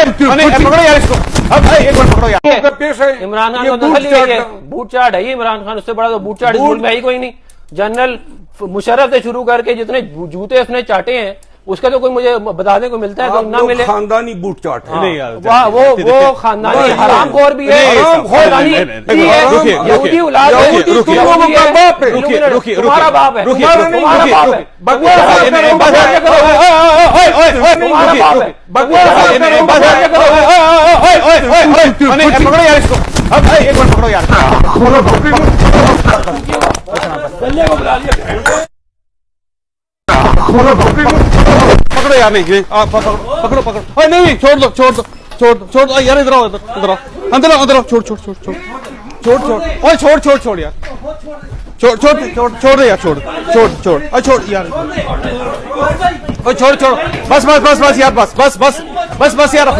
पकड़ो यार इसको, एक मिनट पकड़ो यार। इमरान खान को बूट चाट है, इमरान खान उससे बड़ा तो बूट चाट इस मुल्क में ही कोई नहीं। जनरल मुशर्रफ से शुरू करके जितने जूते उसने चाटे हैं उसका तो कोई मुझे बताने को मिलता है तो ना मिले। खानदानी बूट चाट है। नहीं यार, वो खानदानी हरामखोर भी है, यहूदी औलाद है, तुम्हारा बाप है, तुम्हारा बाप है, पकड़ो यार इसको, एक मिनट पकड़ो यार। पकड़ो यार, नहीं पकड़ो पकड़ो, नहीं छोड़ दो छोड़ दो छोड़ दो छोड़ दो यार, इधर आओ इधर आओ, अंदर आओ अंदर आओ, छोड़ छोड़ छोड़ छोड़ छोड़ छोड़ ओए छोड़ छोड़ छोड़ यार, छोड़ छोड़ छोड़ छोड़ यार, छोड़ छोड़ छोड़ ओए छोड़ यार, ओए छोड़ छोड़, बस बस बस बस यार, बस बस बस बस बस यार।